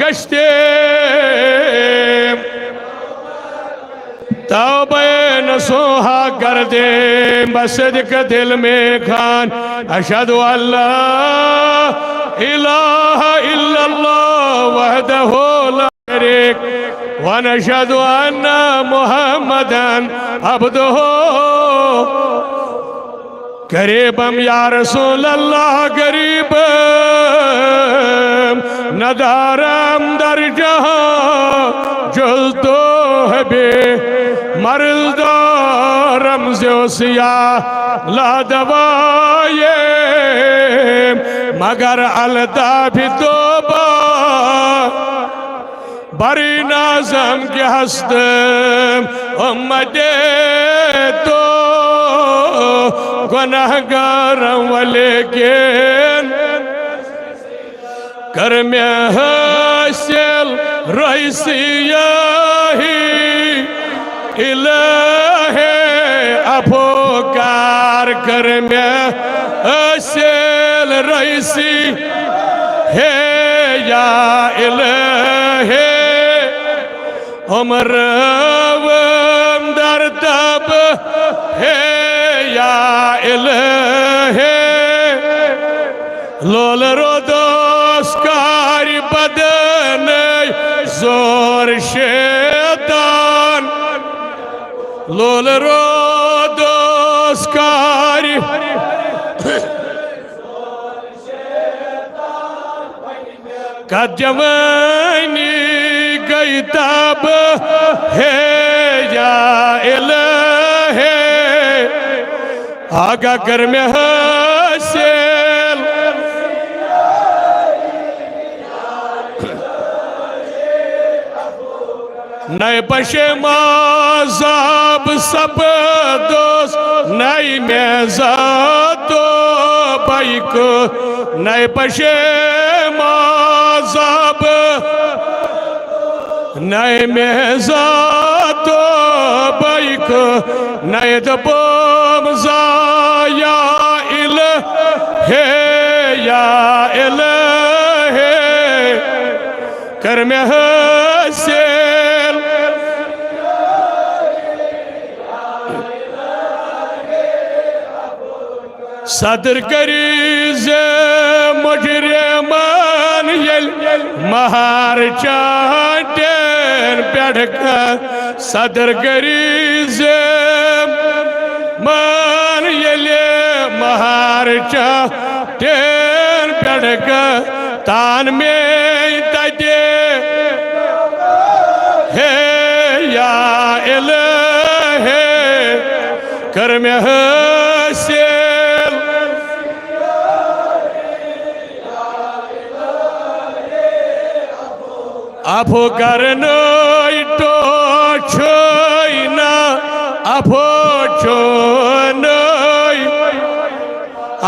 गश्ते तौबे नसूहा कर दे बसदिक दिल में खान अशहदु अल्लाह इलाहा इल्लल्लाह वहदहु ला शरीक व नशहदु अन्ना मुहम्मदन अब्दुहु करीबम या रसूल अल्लाह करीबम नदारम दर जहां जुल्तो है बे मर्दारम जोसिया ला दवाए मगर अलता भी तोबा बरी नाजम के हस्त उम्मते तो गुनहगार वलेकिन कर में हासिल रईसियाही इलाहे अफोकार कर में हासिल रईसी है या इलाहे उमर दर तब है या इलाहे लोल रोदोस कारी बदन जोर शैतान लोल रोदोस कारी कजवानी गई तब है या इलाहे आगा कर में हासिल नए पशे माज़ाब सब दोस्त नई मेज़ा तो बाइक नए पशे माज़ाब नए मेज़ा तो बाइक नए दबोम या इलाहे या इलाहे कर में हासिल सदर करीज मुजरिमान यल महार चाटेन पेड़का सदर करीज मान यले महार चाटेन पेड़का तान में तजे है या इलाहे कर में हासिल अफो करनो तो छोइना अफो छोनो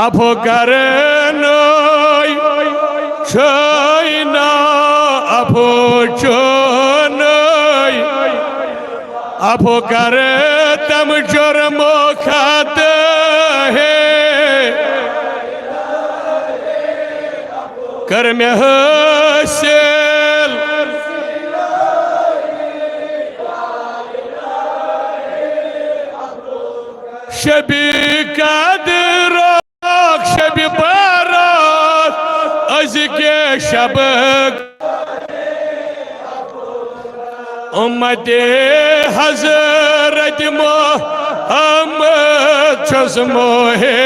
अफो करनो छोइना अफो छोनो अफो कर तम जुर्मो खात है कर में हासिल शबी कादर शबी बारात अज के शब उम्मते हजरत मोहम्मद चश्मो है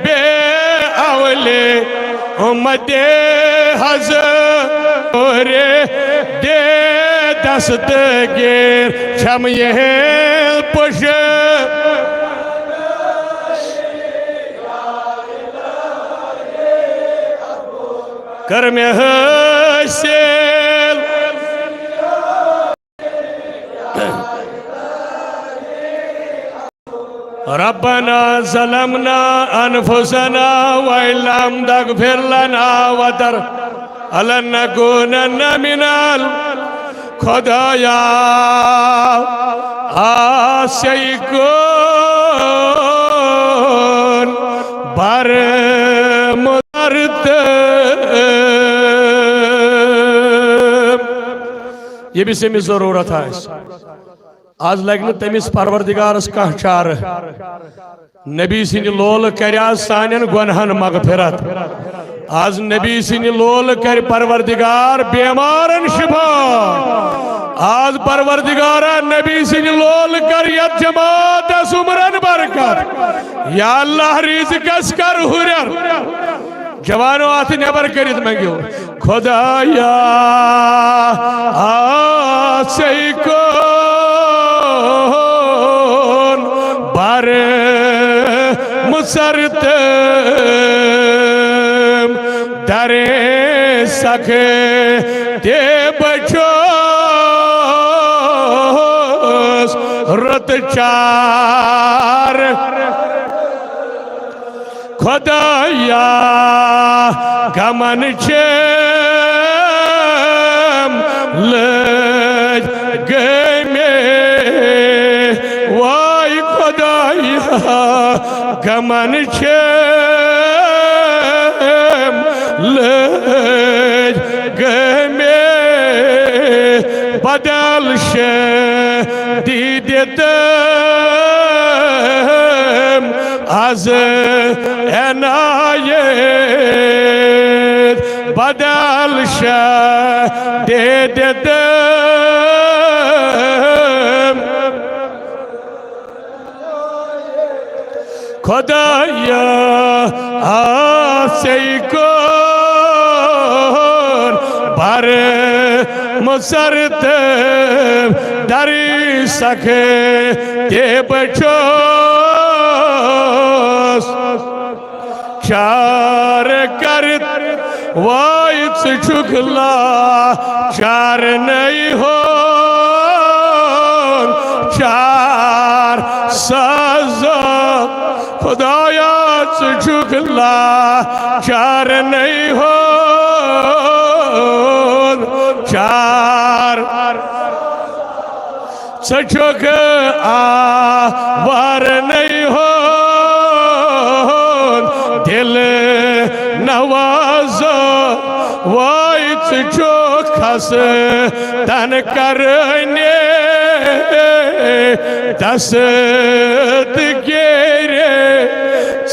बे अवले उम्मते हजर दे दस्तगीर शम ये पुश कर में हासिल रब्बना ज़लमना अनफुसना व इल्लम तग़फिर लना व लनकुनन्ना मिनल खुदाया आशिक़ुन बर मुदर्द ये भी सेमिस जरूरत है आज लग न तमिस परवरदिगारस कह चार नबी सिंह लोल कर सान गुनहन मगफिरत आज नबी सिंह लोल कर परवरदिगार बेमारन शिफा आज परवरदिगार नबी सिंह लोल कर यत जमात उमरन बरकत या अल्लाह रिज़्क़स कर हुरर जवानो आथ नेबर करित मंगो खुदाया आसे कौन बार मुसरत दरे सके ते बचो रत चार खुदाया गमन चम लज गए में वाई खुदाया गमन चम लज गए में बदल शदीद az enayet badal şadedem Khudaya aseykon bar musartem dari sakhe te bacho चार कर वाइस छुखला चार नहीं हो चार साजा खुदाया छुखला चार नहीं हो चार सचुक आवार नहीं हो दिल नवाज वाइच जो खस तन करने दस्त गेरे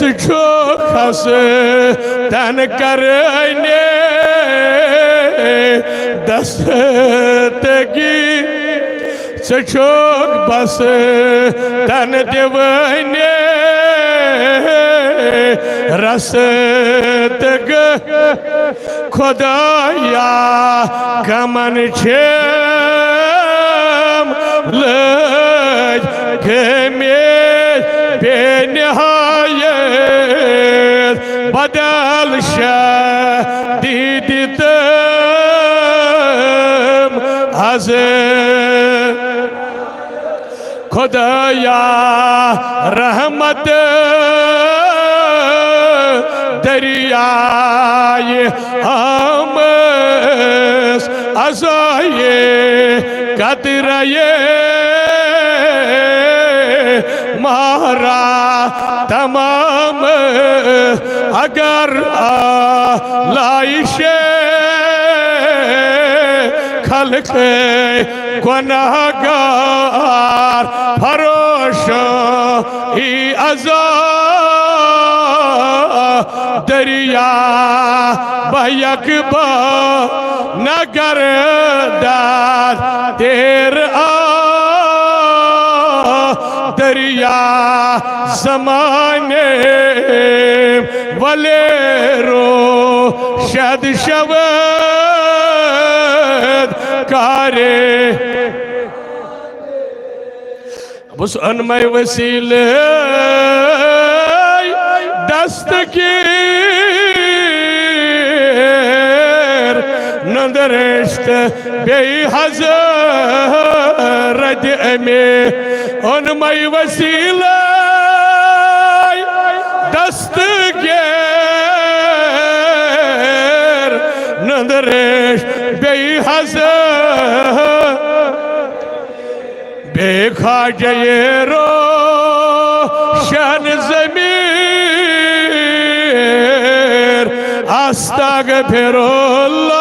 जो खस तन करने दस्त गी सचोक बस तन दिवने रसत खुदाया गमन छम लज में बेनिहायत बदल शदीद az खुदाया रहमत दरियाए आमस अज़ाये कतराये मारा तमाम अगर लाइशे खल्क गुनाहगार फरोश ही अज़ा दरिया बयकबा नगर दार तेर दरिया ज़माने वले रो शद शवद कारे उस अनमय वसीले दस्तगीर नंदरेश्त बेहज़रत में अनमय वसीले दस्तगीर नंदरेश्त बेहज़रत बेखाजे रो शन ज़मीर अस्तगफिरुल्लाह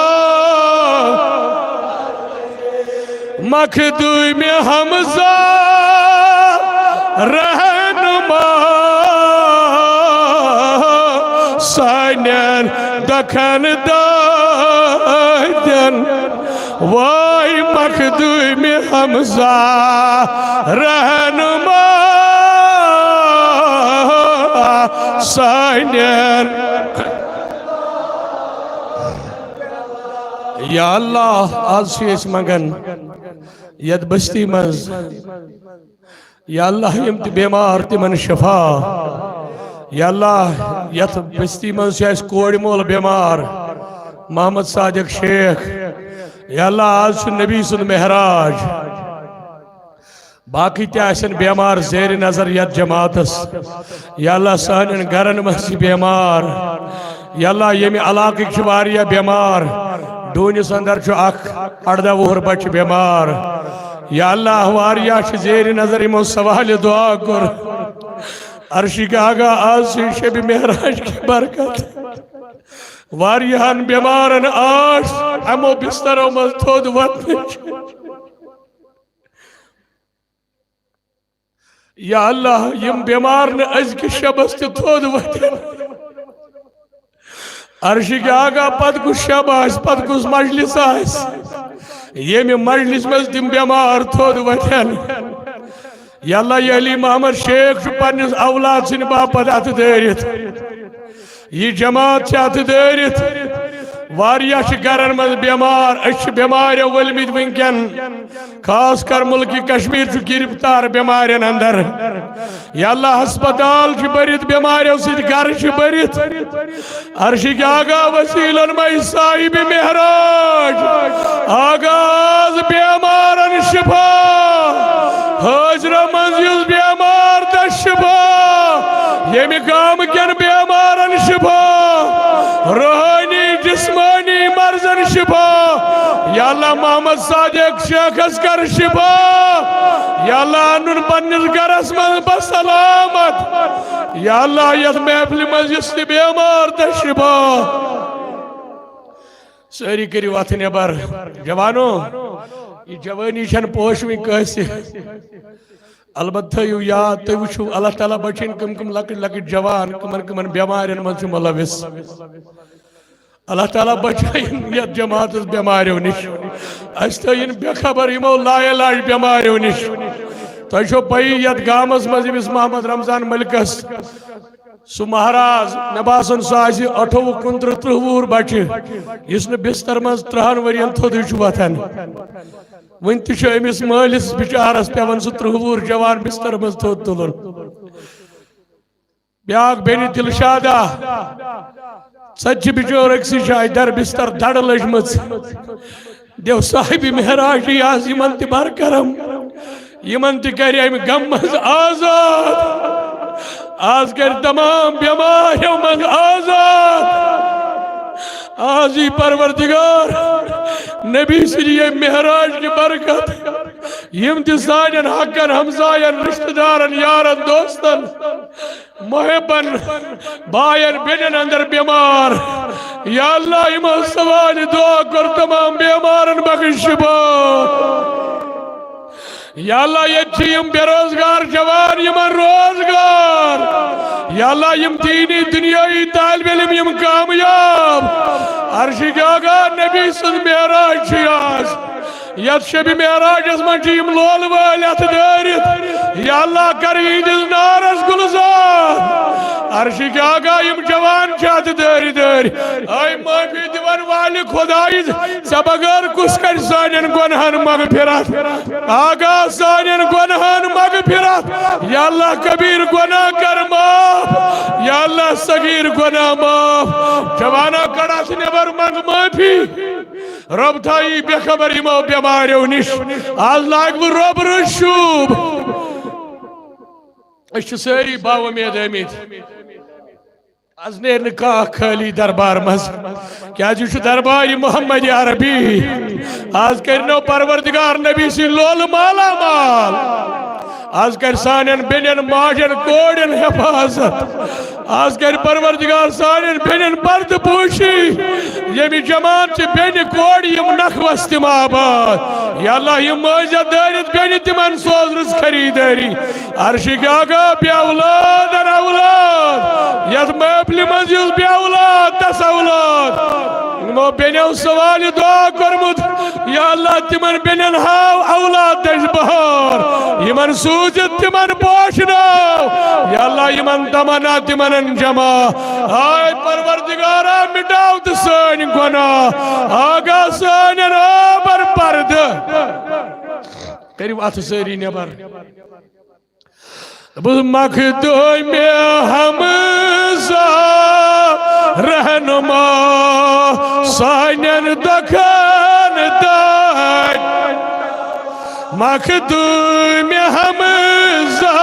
मखदूम हमजा रहनुमा सानन दखन दादन वाई मखदूम हमजा रहनुमा सानन। या अल्लाह आज मंगन यद बस्ती मज या अल्लाह यम बेमार तिमन शफा या अल्लाह यथ बस्ती मज कोड़ मोल बेमार मोहम्मद सादिक शेख या अल्लाह आज नबी सुन मेहराज बाकी तन बेमार जेर नजर यथ जमातस या अल्लाह सान गरन मज बेमार या अल्लाह यमि इलाक बेमार डूनिस अंदर 18 वुहर बच्चे बेमार या अल्लाह वारिया जेर नजर इमो सवाल दुआ कर अर्शी आगा आज शब मेहराज की बरकत वारियान बेमारन आज अमो बिस्तरों मज थोद वत या अल्लाह यम बेमार न अजक शबस थोद वत अर्शी आगा पत कुछ शब पत कुछ मजलिस ये मजलिस मज तम बेमार थोद वथन या अल्लाह ये अली मोहम्मद शेख पन्निस औलाद सिन बापत अत दरित ये जमात अत दरित वारिया गरन मज बेमार बेमार वलमित वनकन खास कर मुल्क कश्मीर गिरफ्तार बेमारन अंदर या अल्लाह अस्पताल भरित बेमारों सत घर भरित अर्शी आगा वसीलन मई साहिब मेहराज आगाज बेमारन शिफा हाजरा मंजिल बेमार दशफा यमि गाम कन बेमारन शिफा रूहानी जिस्मानी मर्जन शिफा या अल्लाह मोहम्मद सादिक शेखस कर शिफा या अल्लाह अनुन पन्निस गरस मज बसलामत या अल्लाह यथ महफिल मज बेमार दशफा सारी करियो अथ नेबर जवानो ये जवानी छन पोशवी कैसे अलबत् थयु याद तुम वो अल्लाह ताला बचिन कम कम लकट लकट जवान कमन कमन बेमारन मज मुलविस अल्लाह ताला बचाइन यत जमात बेमारों निश अस थयन बेखबर यमो लाइलाज बेमारों निश तुम पई यत गामस मज मोहम्मद रमजान मलिकस सु महाराज मे बासन सह 28 29 30 वुहर बच्चे इस बिस्तर मज 3 वरियन थोद वथन वन तमिस मालिस बिचारस पेवन सह 30 वुहर जवान बिस्तर मज थोद तुलन ब्याक बेन दिलशादा सच बिचोर अक्सी जाए दर बिस्तर दड़ लजम देव साहिब मेहराज आज यमन बर करम यमन कर गम मज आजाद आज कर तमाम बेमारियों मज आजाद आज ही परवरदिगार नबी श्री मेहराज की बरकत यम सान हकन हमसायन रिश्तेदारन यारन दोस्तन मोहबन बायन बेनन अंदर बेमार या अल्लाह इमो सवाल दुआ कर तमाम बेमारन बख्श शिफा या अल्लाह ये बेरोजगार जवान यमन रोजगार या अल्लाह यम दीनी दुनियाई तालिब इल्म यम कामयाब अर्शी आगा नबी सुन मेहराज आज यत शब मेहराजस मज लोल वाल अथ दरित या अल्लाह कर ईदिस नारस गुलजार अर्शी आगा यम जवान अत दरि दरि आई माफी दिवन वाले खुदाई े बगैर कुछ कर सान गुनहन मगफिरत आगा सान गुनहन मगफिरत या अल्लाह कबीर गुनाह कर माफ या अल्लाह सगीर गुनाह माफ जवाना कड़ा से नेबर मंग माफी रब थाई बेखबर इमो बेमारियों निश आज लाग रब रशूब सारी बावमेद आमित आज नेर खाली दरबार मज क्या दरबार मोहम्मद अरबी आज करनो परवरदिगार नबी सी लोल माला माल आज कर सानन बेनन माजन कोड़न हिफाजत आज कर परवरदिगार सानन बेनन पर्द पोशी यमि जमात बेन कोड़ यम नखवस तिम आबाद या अल्लाह ये मौजा दारित बेनि तिमन सोजरस खरीदारी अर्श गागा बे औलाद और औलाद यथ महफिल मज युस बे औलाद तस औलाद मो बेनो सवाल दुआ करमुत या अल्लाह तिमन बेनन हाव औलाद दश बहार यमन सूजित तिमन पोषनो या अल्लाह यमन तमन्ना तिमन जमा आय परवरदिगारा मिटाव तो सन गुनाह आगा सन पर पर्द करीब अथ सारी नबर मखदूम हमजा रहनुमा सानन दखन दान मखदूम हमजा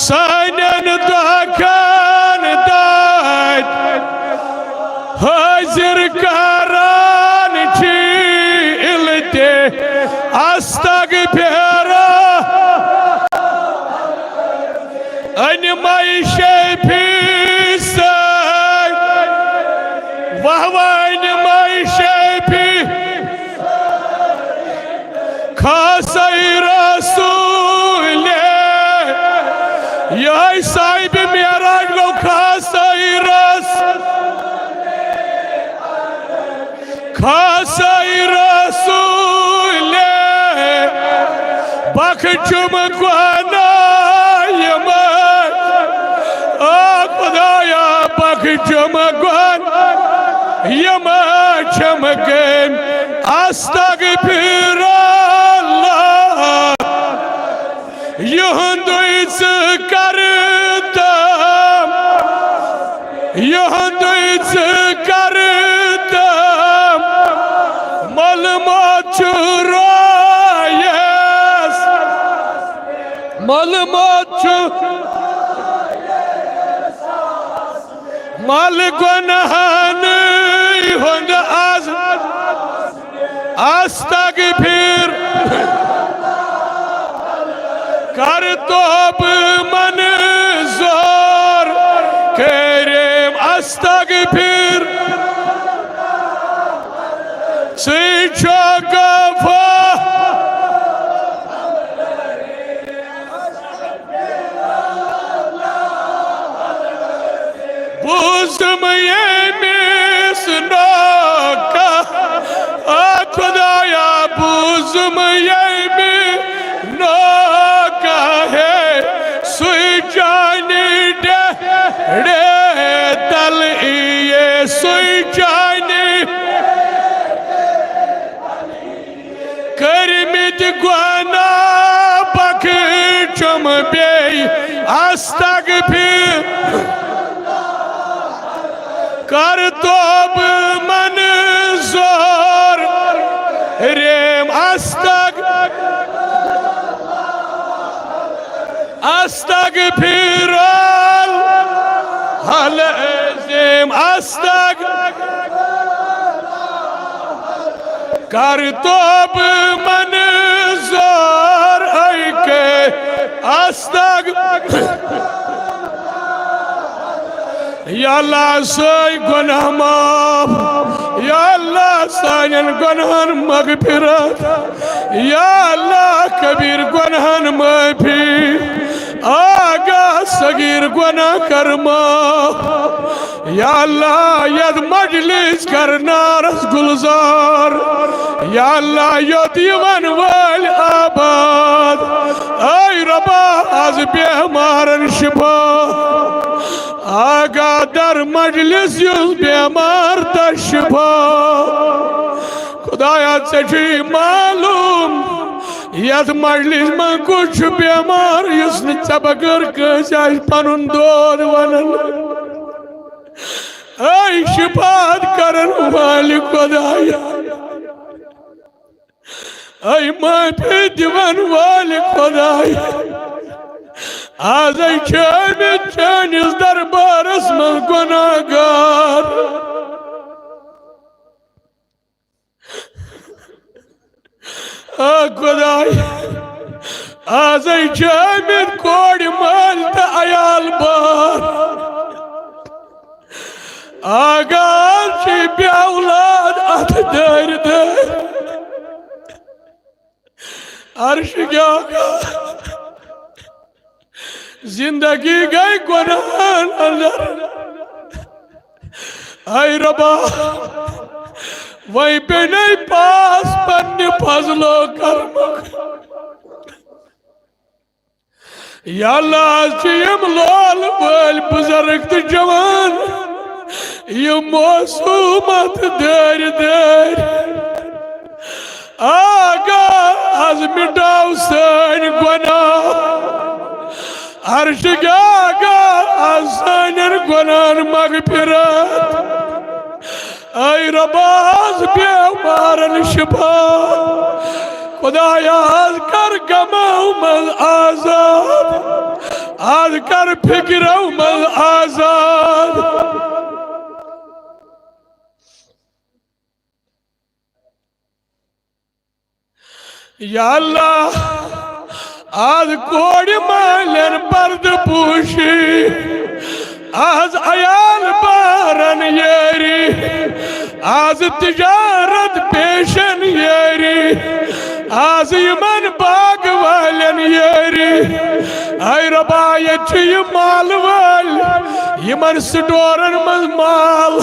सानन दखन दान हाजिर करान इलते अस्तगफिरा अन माइशे फीस वहवान माइशे फी खासई रसूल यह साहिब मेराज गो खासई रसूल बखचुम गुना खुदाया बखचुम गुना यमा चमकन अस्तगफिरुल्लाह युहंदुइस करतम युहंदुइस करतम मलमत चुरायस मलमत मल गुनहन हुंद आज अस्तगफिर कर तोब मन जोर करीम अस्तगफिर गफा बुज़म ये मिसनो का खुदाया बुज़म ये मिसनो का है सुई जानी डे तल ये सुई जानी करमित गुना बख चुम बे अस्तगफिर कर तोब मन जोर रेम अस्तगफिरुल हलज़िम कर तोब मन जोर के या अल्लाह सोई गुनाह माफ या अल्लाह सानन गुनाहन मगफिरत या अल्लाह कबीर गुनाहन माफी आगा सगीर गुनाह कर माफ या अल्लाह यद मजलिस करना रस गुलजार या अल्लाह योत यमन वाल आबाद ऐ रबा आज बेमारन शिफा आगा दर मजलिस युस बेमार तशफा खुदाया ची मालूम यथ मजलिस में कुछ बेमार युस बगर पनुन दोद वनन ऐ शिफात करन वाली खुदाया ऐ माफी दिवन वाली खुदाया आज चानिस दरबारस मं गुनाहगार खुदाया आज कोड़ माल तो अयाल बार आगार बे औलाद अथ दर अर्श क्या जिंदगी गई गुनाह अंदर आई रबा वहीं पे नहीं पास पन्ने फजलो कर्म या अल्लाह यम लोल वल बुजुर्ग तो जवान ये मौसूमत दर दर आगा आज मिटाओ सन गुनाह अर्श आगा आज सन गुनाह मगफिरत आई रबाज बेमारन शिफा खुदाया आज कर गमाओ मल आजाद आज कर फिक्रो मल आजाद या अल्लाह आज कोड़ी मालन पर्द पूशी आज अयाल बारन येरी आज तिजारत पेशन येरी आज यमन बाग वालन येरी आई रबा ये माल वाल यमन स्टोरन मज माल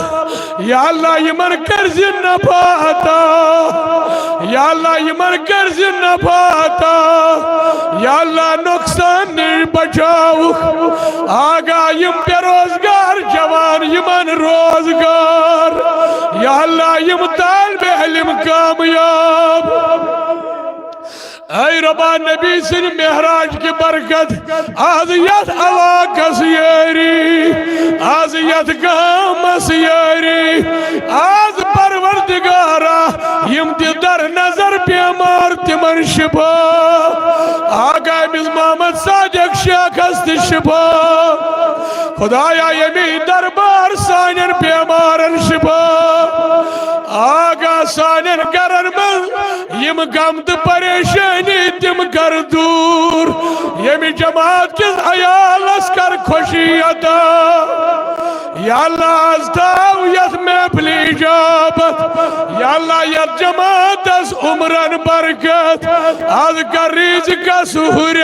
या अल्लाह यमन कर्ज नफाता या अल्लाह यमन कर्ज नफाता या अल्लाह नुकसान नहीं बचाओ आगा यम बेरोजगार जवान यमन रोजगार या अल्लाह यम तालिबे इल्म कामयाब ऐ रबा नबी सिन मेहराज की बरकत आज यथ अलाकस येरी आज यथ गामस येरी आज परवरदिगारा यम दर नजर बेमार तिमन शिफा आगा मिस मोहम्मद सादिक शेखस त शिफा खुदाया यमी दरबार सानन बेमारन शिफा आगा सानन गरन मज यम गम तो परेशानी तिम कर दूर यमी जमात किस अयालस कर खुशी अता या अल्लाह दाव यथ महफिल इजाबत या अल्लाह यथ जमातस उमरन बरकत आज कर रिज़्क़स हुर्र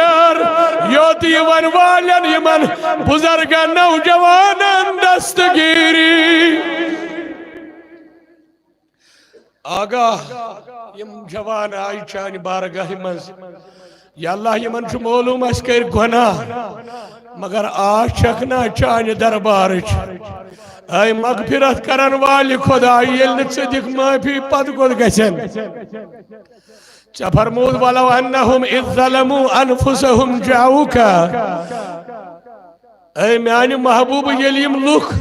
योत यमन वालन यमन बुजुर्गन नौजवानन दस्तगीरी आगा यम जवान आई चान बारगाह मज या अल्लाह यमन छु मालूम अस कर गुनाह मगर आज छकना चान दरबार आई मगफिरत करन वाल खुदा येल न दिख माफी पद कोद गसन च फरमूद वलौ अन्नहुम इज़ ज़लमू अनफुसहुम जाऊका ऐ म्यान महबूब येल यम लुख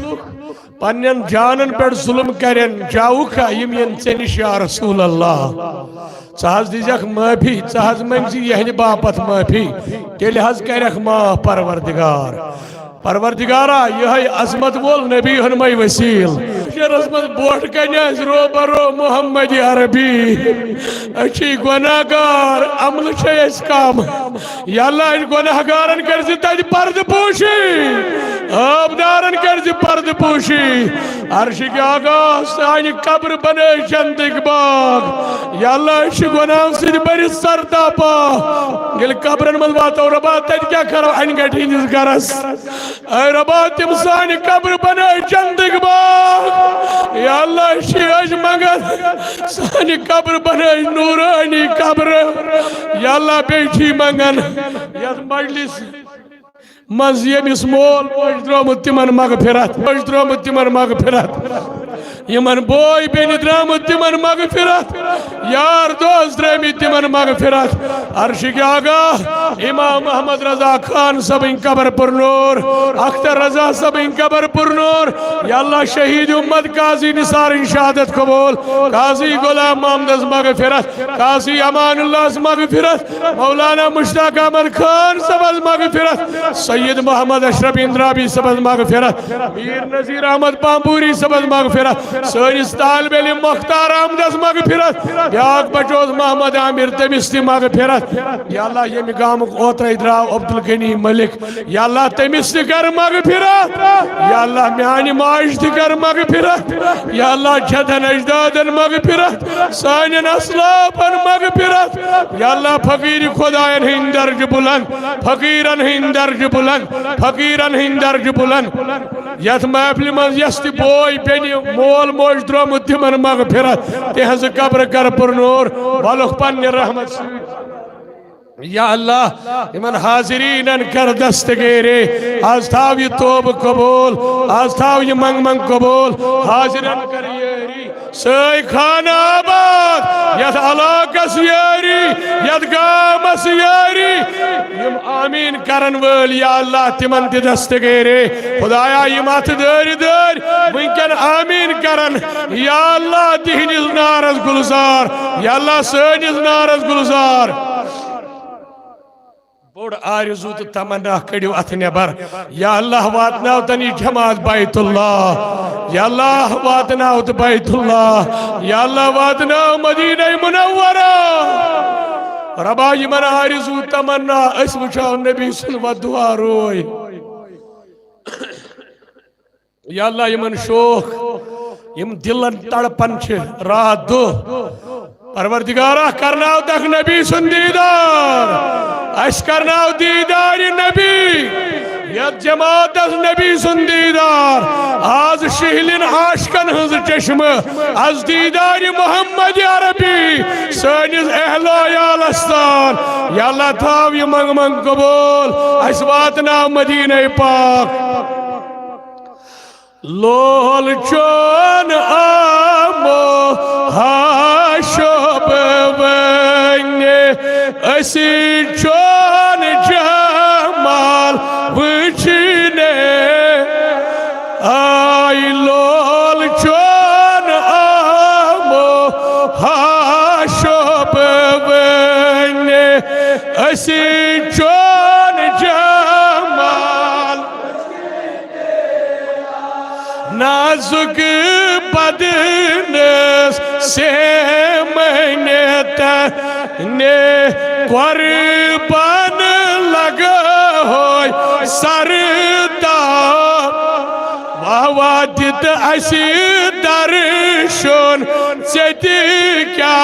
पन्नन जानन पे जुल्म करन जाऊका यम यन चे निश या रसूल अल्लाह च दिजक माफी च मंजी यहन बापत माफी तेल हज करख माफ परवरदिगार परवरदिगारा यह अजमत वोल नबी हनमय वसील रसमत बोट कन्यास रो बरो मोहम्मद अरबी अच्छी गुनाहगार अमल छेस काम या अल्लाह इन गुनाहगारन कर तज पर्द पूशी आबदारन कर पर्द पूशी अर्श के आगा सानी कब्र बने जन्नत बाग या अल्लाह गुनाह से बरी सरदा पा गिल कब्रन मल वातो रबा तज क्या करो अन गठी गरस ऐ रबा तिम सानी कब्र बने जन्नत बाग या अल्लाह शियाज मंगन सानी कब्र बने नूरानी कब्र या अल्लाह बेठी मंगन यस मजलिस मज यमिस मोल मोज द्रोमुत तिमन मगफिरत मोज द्रोमुत तिमन मगफिरत यमन बोय बेन द्रोमुत तिमन मगफिरत यार दोस्त द्रमी तिमन मगफिरत अर्श के आगा इमाम मोहम्मद रजा खान सब इन कब्र पर नूर अख्तर रजा सब इन कब्र पर नूर या अल्लाह शहीद उम्मत काजी निसार इन शहादत कबूल काजी गुलाम मोहम्मद मगफिरत काजी अमानुल्लाह मगफिरत मौलाना मुश्ताक अहमद खान सब मगफिरत सैयद मोहम्मद अशरफ इंद्राबी सबज मगफिरत मीर नजीर अहमद पामपूरी सबज मगफिरत सैनिस तालिब इल्म मुख्तार अहमद मगफिरत ब्याक बचोस मोहम्मद आमिर तमिस ति मगफिरत या अल्लाह ये गामुक ओत्र द्राव अब्दुल गनी मलिक या अल्लाह तमिस ति कर मगफिरत या अल्लाह म्यानि माज ति कर मगफिरत या अल्लाह जदन अजदादन मगफिरत सानिन असलाफन मगफिरत या अल्लाह फकीर खुदायन हिंद दर्ज बुलंद फकीरन हिंद दर्ज बुलंद फकीरन हिंद दर्ज बुलंद यथ महफिल मज यस ति बोय बेनि मोल मोज द्रोमुत तिमन मगफिरत तेहज कब्र कर पुरनूर वालुख पन्ने रहमत या अल्लाह इमन हाजिरीनन कर दस्तगीरे आज थाव ये तोब कबूल आज थाव ये मंग मंग कबूल हाजिरन कर येरी सई खानाबाद यथ अलाकस येरी यथ गामस येरी यम आमीन करन वल या अल्लाह तिमन दि दस्तगीरे खुदाया यम अथ दर दर वंकन आमीन करन या अल्लाह दिहनिस नारस गुलजार या अल्लाह सनिस नारस गुलजार बोड़ आरज़ू तो तमन्ना कड़ियो अथ नेबर या अल्लाह वातनाव तनी जमात बैतुल्लाह या अल्लाह वातनाव तो बैतुल्लाह या अल्लाह वातनाव मदीना मुनव्वरा रबा यमन आरज़ू तमन्ना अस वुचाव नबी सल्लल्लाहु दुआ रोय या अल्लाह यमन शोख यम दिलन तड़पन छ रात दो परवरदिगारा करनाव तक नबी सुंदीदार अश करनाव दीदार नबी यद जमात नबी सुंदीदार आज शिहलिन आशकन हज चश्म आज दीदार मोहम्मद अरबी सनिस अहलो यालस्तान या अल्लाह थाव ये मंग मंग कबूल अस वातनाव मदीना पाक लोल चोन आमो हाशोब वंगे असी चोन जमाल वचने आई लोल चोन आमो हाशोब वंगे असी चोन जमाल नाजुक बदनस से मैंने तने कुर्बान लगा हो सरदा वादित असी दर्शन चति क्या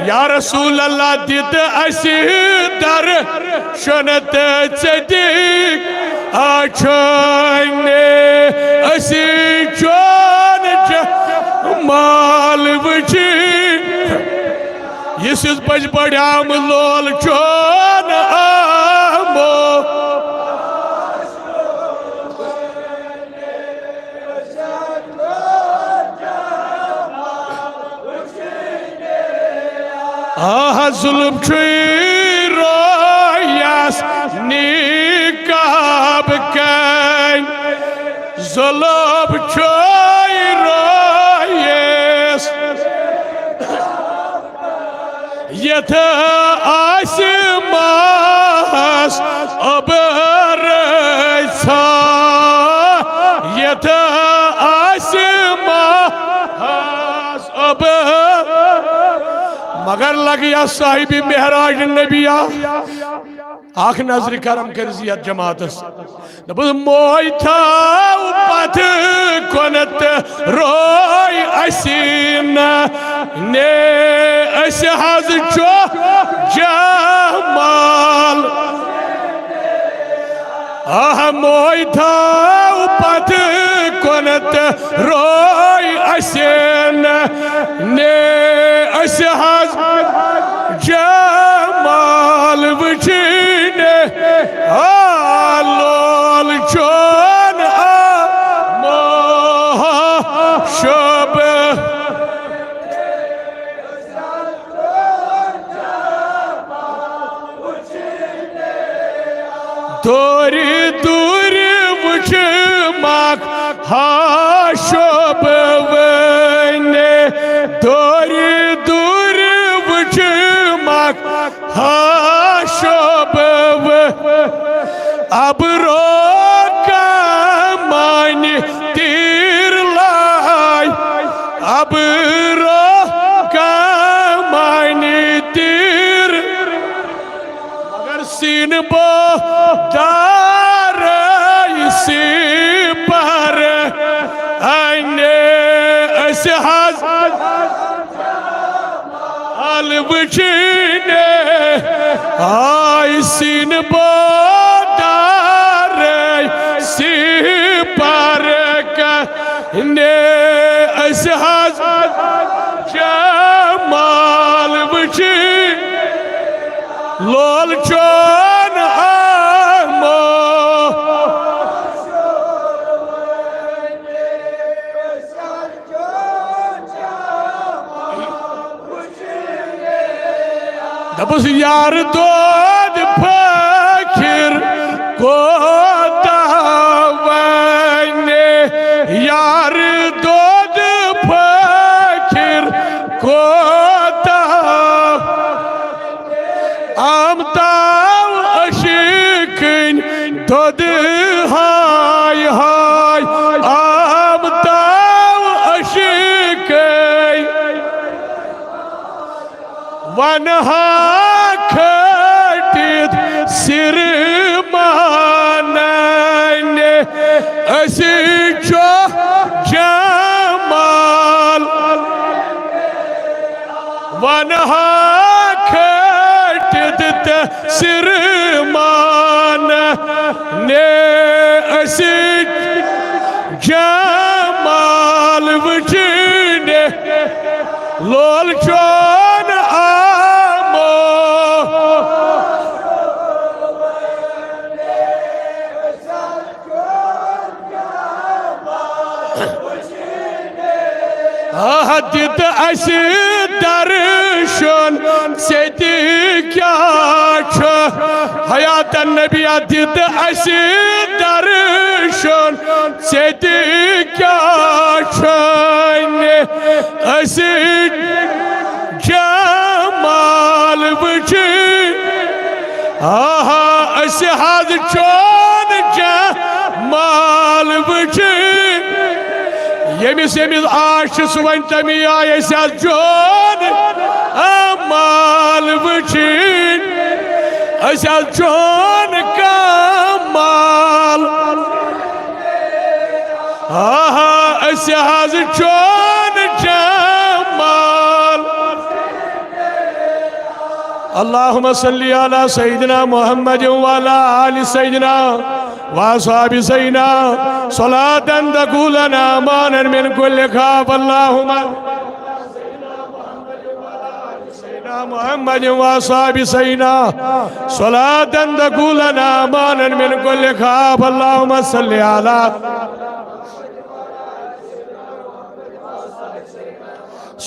या रसूल अल्लाह दित असी दर्शन चति आछने असी चोन माल वची यस बज बड़ाम लोल चोन आमो आह जुल्म रोयास निकाब कन जुल्म रोयस यथ आसमास अबर यथ आसमास अबर मगर लगिया साहिबी मेहराज नबिया आख नजर करम कर जियत जमातस दबुस मोय था पथ कोनत रोय असीना ने अस हज चो जमाल आह मोय था पथ कोनत रोय असीना ने अस हज जमाल वचने आलोल चोन मोह शब दूरी दूरी वच माक हा शब वने दूरी दूरी वच माक हा शब अब रोका मान तीर लाई अब रो सीन बो दार सी पर आने असहज अलबचने आई सीन बो दार सी पर ने असहज जमाल बची लोल चोन आमो दबस यार दोद फकीर को दावने यार दोद फकीर को आमताव अशिकन दोद हाय हाय आमताव अशिकन वनहा खटित सिर मानने असी जो जमाल वनहा सिर मान ने असी जमाल वचने लोल चोन आमो दित असी दर्शन से क्या हयात नबी दित असी दर्शन से क्या असी जमाल बची अस हज चोन जमाल बची यमिस यमिस आश सुवन तमी आय जोन माल बचीन असल जोन का माल असल जोन जमाल अल्लाहुम्मा सल्ली अला सय्यिदिना मुहम्मद व अला आलि सय्यिदिना वासाबी सैना सलातन तकूलना मानन मिन कुल्लि खाफ अल्लाहुम्मा मुहम्मद वासाबी सैना सलातन तकूलना मानन मिन कुल्लि खाफ अल्लाहुम्मा सल्लि अला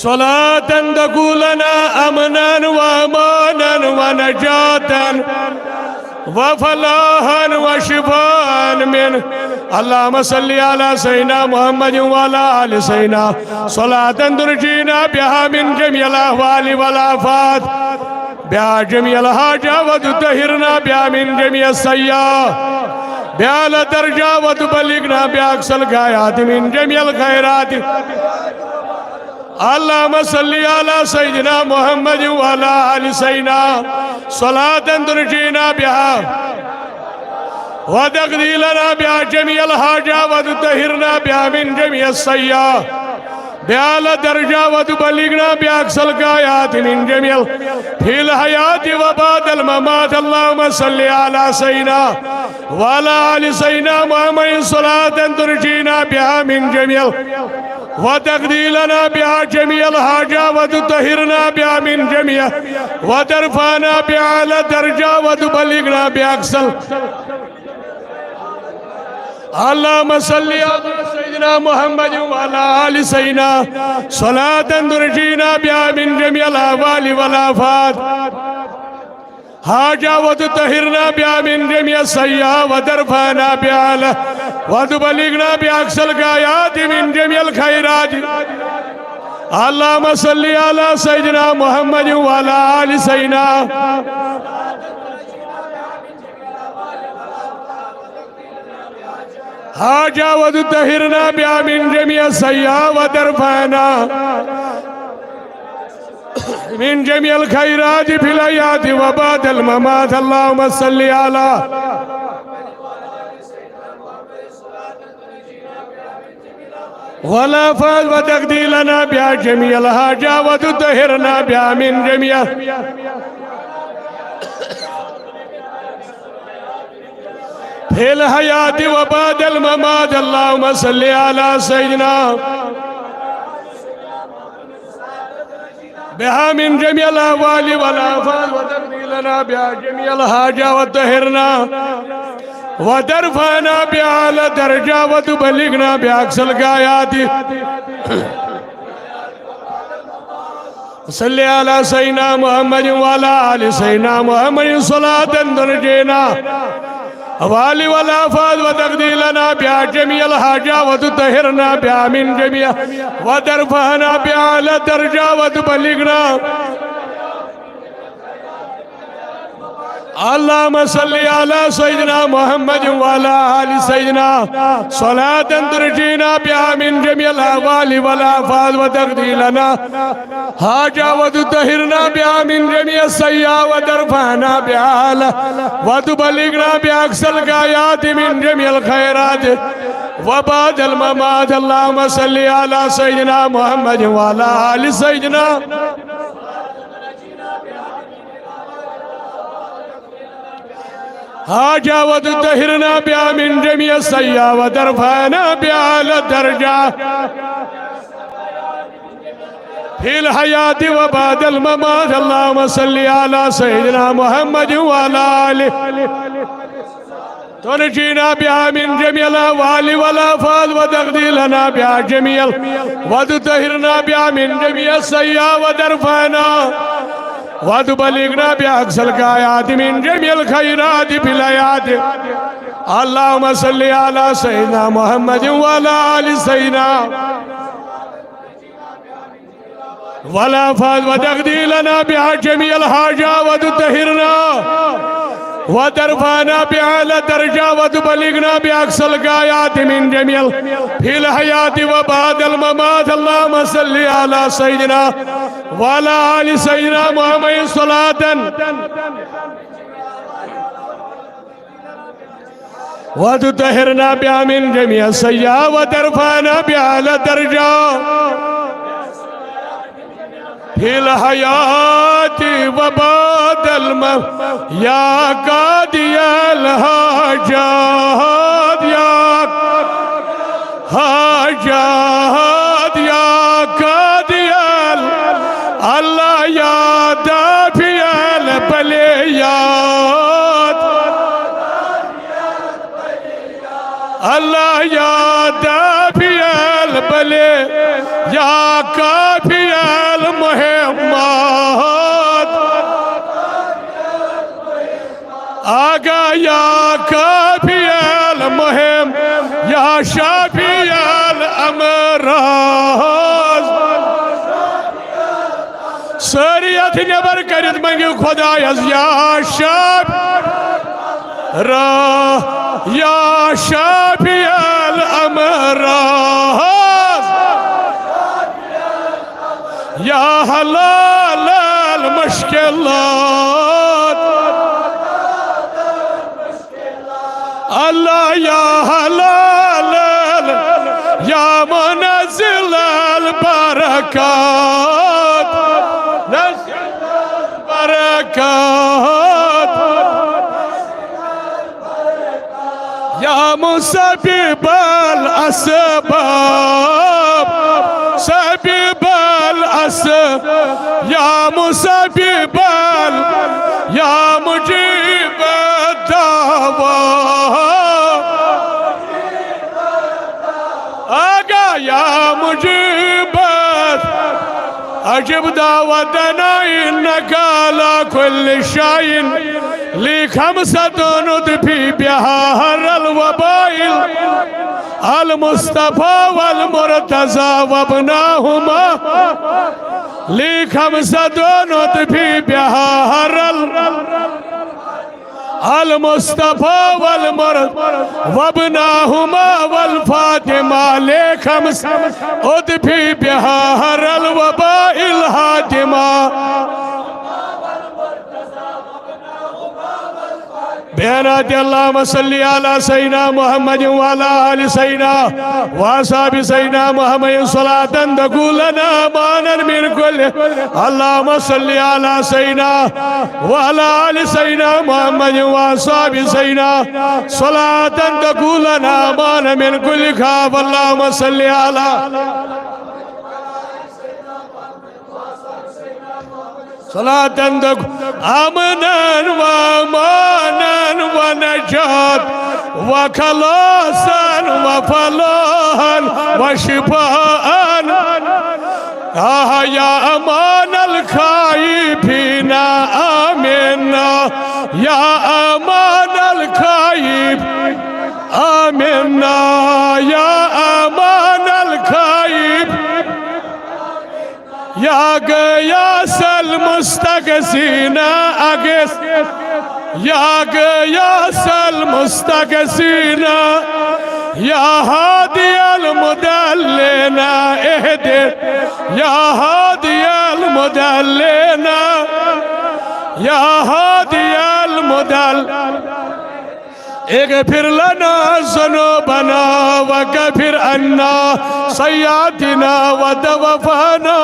सलातन तकूलना अमनन व अमानन व नजातन वफलाहन व शिफान मिन अल्लाहुम्मा सल्लि अला सय्यिदिना मुहम्मद व अला आलि सय्यिदिना सलातन तुनजीना बिहा मिन जमीइल अहवालि वल आफात बिहा जमीइल हाजा व तुतहिरना बिहा मिन जमीइस सय्याह बिहा दर्जा व तुबल्लिगना बिहा अक्सल गायात मिन जमीइल खैरात अल्लाहुम्मा सल्लि अला सय्यिदिना मुहम्मद व अला आलि सय्यिदिना सलातन तुनजीना बिहा व तक़दीलना बिहा जमीइल हाजा व तुतहिरना बिहा मिन जमीइस सय्याह बिहा दर्जा व तुबल्लिगना बिहा अक्सल गायात मिन जमीइल फिल हयात व बादल ममात अल्लाहुम्मा सल्लि अला सय्यिदिना व अला आलि सय्यिदिना मुहम्मद सलातन तुनजीना बिहा मिन जमीइल व तक़दीलना बिहा जमीइल हाजा व तुतहिरना बिहा मिन जमीइह व तरफाना बिहा दर्जा व तुबल्लिगना बिहा अक्सल अल्लाहुम्मा सल्लि अला सय्यिदिना मुहम्मद व अला आलि सय्यिदिना सलातन तुनजीना बिहा मिन जमीइल अहवालि वल आफात हाजा व तुतहिरना बिहा मिन जमीइस सय्याह व तरफाना बिहा व तुबल्लिगना बिहा अक्सल गायात मिन जमीइल खैरात अल्लाहुम्मा सल्लि अला सय्यिदिना मुहम्मद व अला आलि सय्यिदिना हाजा व तुतहिरना बिहा मिन जमीइस सय्याह व तरफाना मिन जमील खैरात फिल हयात व बादल ममात अल्लाहुम्मा सल्लि अला वला फाज व तक़दीलना बिया जमील हाजा व तुतहिरना बिया मिन जमील फिल हयात व बादल ममात अल्लाहुम्मा सल्लि अला सय्यिदना बिहा मिन जमील अहवाली वल आफात व तक़दीलना बिया जमील हाजा व तुतहिरना व तरफ़अना बिहा अला दरजा व तुबल्लिगना बिहा अक़सल गायाति सल्ली अला सय्यिदना मुहम्मद व अला आलि सय्यिदना मुहम्मद सलातन तुनजीना वाली वल आफात व तक़दीलना बिहा जमील हाजा व तुतहिरना बिहा मिन जमील व तरफ़अना बिहा अला दरजा व तुबल्लिगना अल्लाहुम्मा सल्लि अला सय्यिदना मुहम्मद व अला आलि सय्यिदना सलातन तुनजीना बिहा मिन जमील अहवाली वल आफात व तक़दीलना हाजा व तुतहिरना बिहा मिन जमील सय्या व तरफ़अना बिहा अला व तुबल्लिगना बिहा अक़सल गायात मिन जमील खैरात व बादल ममात अल्लाहुम्मा सल्लि अला सय्यिदना मुहम्मद व अला आलि सय्यिदना हाजा व तुतहिरना बिहा मिन जमील सय्या व तरफ़अना बिहा अला दरजा फिल हयात व बादल ममात अल्लाहुम्मा सल्लि अला सय्यिदना मुहम्मद व अला आलि तुनजीना बिहा मिन जमील अहवाली वल आफात व तक़दीलना बिहा जमील व तुतहिरना बिहा मिन जमील सय्या व तरफ़अना व तुबल्लिगना बिहा अक़सल गायात मिन जमील खैरात फिल हयात अल्लाहुम्मा सल्लि अला सय्यिदना मुहम्मद व अला आलि सय्यिदना वल आफात व तक़दीलना बिहा जमील हाजा व तुतहिरना व तरफ़अना बिहा अला दरजा व तुबल्लिगना बिहा अक़सल गायात मिन जमील फिल हयात व बादल ममात अल्लाहुम्मा सल्लि अला सय्यिदना व अला आलि सय्यिदना मुहम्मद सलातन व तुतहिरना बिहा मिन जमील सय्या व तरफ़अना बिहा अला दरजा फिल हयात व बादल या कादियल हाजात या हाजात या कादियल अल्लाह या दाफियल बलियात अल्लाह या दाफियल बले या काफियल मुहम्मद आगा या काफियल मुहिम या शाफियल अमराज सरियत नबर करित मंगियो खुदायस या शाफ रा या शाफियल अमराज या हलाल अल मुश्किलात अल्लाह या हलाल या मुनज़्ज़िल अल बरकात बरकात या मुसब्बिब अल असबाब सब्बिब अल असबाब या मुसब्बिब या मुजीब दावा आगा या मुजीब अजिब दावतना इन्नका अला कुल्लि शैइन ली खमसतुन उद्फी बिहा हरल वबाइल अल मुस्तफा वल मुर्तज़ा वब्नाहुमा ली खमसतुन उद्फी बिहा हरल अल मुस्तफा वल मुर्तज़ा वब्नाहुमा वल फातिमा ले खमस उद्फी बिहा हरल वबाइल हातिमा बेनात अल्लाहुम्मा सल्ली अला सय्यिदिना मुहम्मद व अला आलि सय्यिदिना व असहाबि सय्यिदिना मुहम्मद सलातन तकुलना मानन मिन कुल्लि अल्लाहुम्मा सल्ली अला सय्यिदिना व अला आलि सय्यिदिना मुहम्मद व असहाबि सय्यिदिना सलातन तकुलना मानन मिन कुल्लि खौफ अल्लाहुम्मा सल्ली अला सलातन अमनन व मानन व नजात व खलासन व फलाहन व शिफाअन या अमान अल खाइफीना आमिना या अमान अल खाइफ आमिना या अमान अल खाइफ या गया सल मुस्तगसीना अगस या गया सल मुस्तगसीना या हादियल मुदल्लिना एहदे या हादियल मुदल्लिना या हादियल मुदल इग़फिर लना ज़ुनूबना वग़फ़िर अन्ना सय्यातिना वतवफ़ना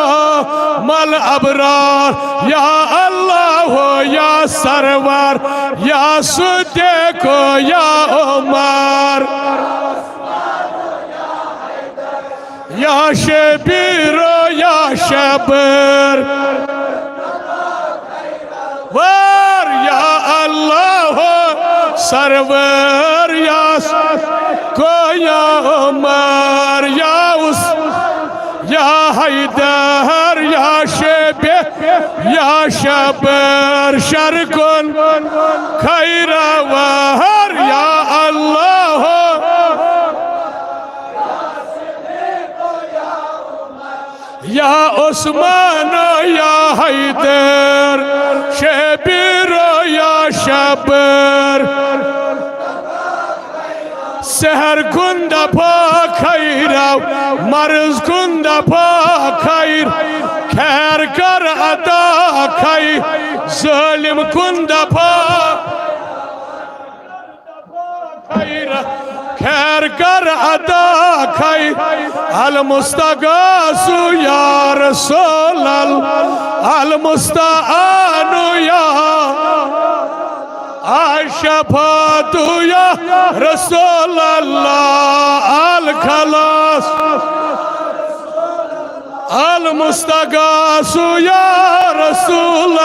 मल अबरार या अल्लाह या सरवर या सिद्दीक़ या उमर या शबीर या शबर वर या अल्लाह सरवर या को या उमर या उस या हैदर या शेबे या शबर शरकुन खैरा वहर या अल्लाह या उस्मान या हैदर शबीर या शबर सहर कुन दफा खैरा मर्ज कुन दफा खैर खैर कर अता खैर जालिम कुन दफा खैर खैर कर अता खैर अल मुस्तगासु या रसूल अल मुस्ताआनु या आशफातु या रसूल अल्लाह अल खलास अल मुस्तगासु या रसूल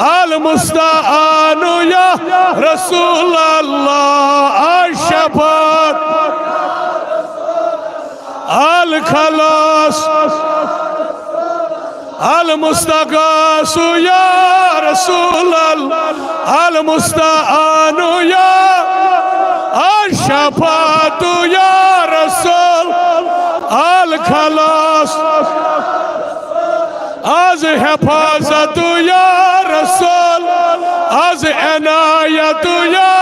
अल मुस्ताआनु या रसूल अल्लाह आशफात अल खलास अल मुस्तगासु या रसूल अल मुस्ताआनु या अशफातु या रसूल अल खलास आज हिफाजतु या रसूल आज इनायतु या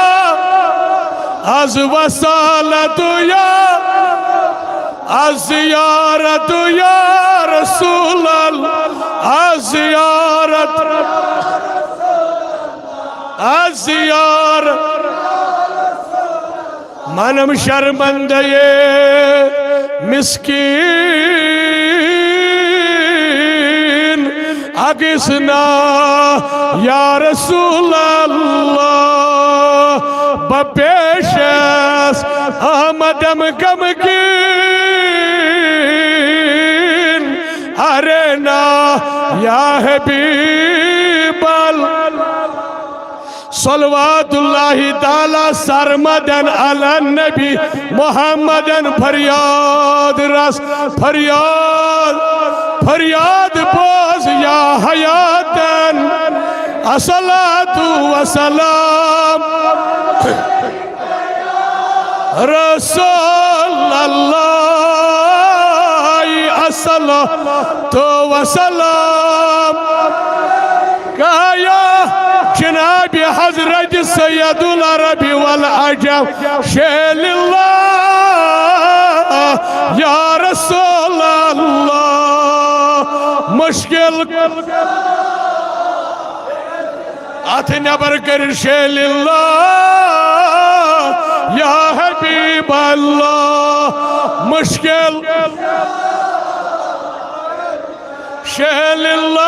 आज वसालतु या आज ज़ियारतु या रसूल आज ज़ियारत आज ज़ियारत मनम शर्मंदे मिस्कीन अगिसना या रसूल अल्लाह बपेशस आमदम गमगीन अरेना या हबीबल सल्लल्लाहु ताला सरमदन अला नबी मुहम्मदन फरियाद रस फरियाद फरियाद बोझ या हयातन अस्सलातु वस्सलाम रसूल अल्लाह अस्सलातु वस्सलाम काया जनाब हजरत सैयदुल अरबी वल अजम शेलिल्लाह या रसूल अल्लाह मुश्किल अथ नबर कर शेलिल्लाह या हबीब अल्लाह मुश्किल शेलिल्लाह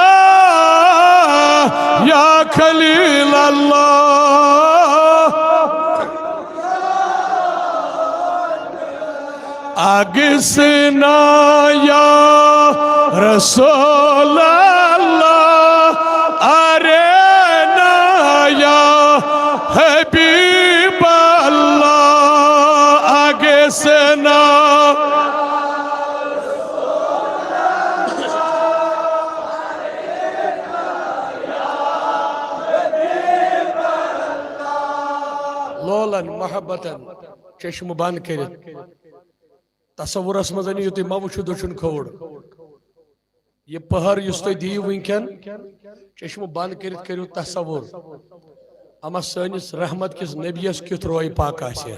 या खलील अल्लाह आगिसना या रसूल अल्लाह अरे ना या हबीब अल्लाह आगिसना लोलन मोहब्बतन चश्म बंद कर तस्वुरस मज अनियो तुम मवुचु दुचुन खोड़ ये पहर युस तुम दीव वनकन चश्म बंद करू तस्वुर अमा सनिस रहमत किस नबियस क्युथ रोय पाक आसे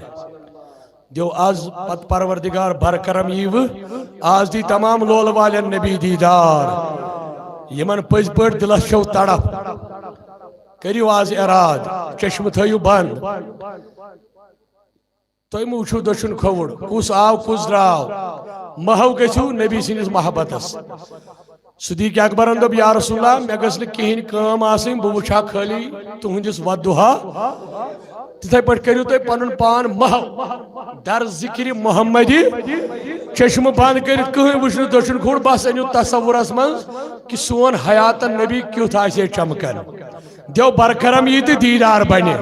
दियो आज पत परवरदिगार बरकरम यीव आज दी तमाम लोल वालन नबी दीदार यमन पज पड़ दिलस छो तड़प करियो आज इराद चश्म थयु बंद तुम वुचु दशुन खोड़ कुस आव कुस द्राव महव गु नबी सिंस मोहब्बतस सदीक अकबरन दोप या रसूलल्लाह मे गस कहीं काम आसन बह वुछा खाली तुहंदिस वदुहा तिथे पे करू तुम पन पान महव दर जिक्र मोहम्मदी चश्म बंद कर कहीं वुच दशुन खोड़ बस अनु तस्वुरस मज कि सोन हयातन नबी क्युथ आसे चमकन देव बरकरम यी दीदार बने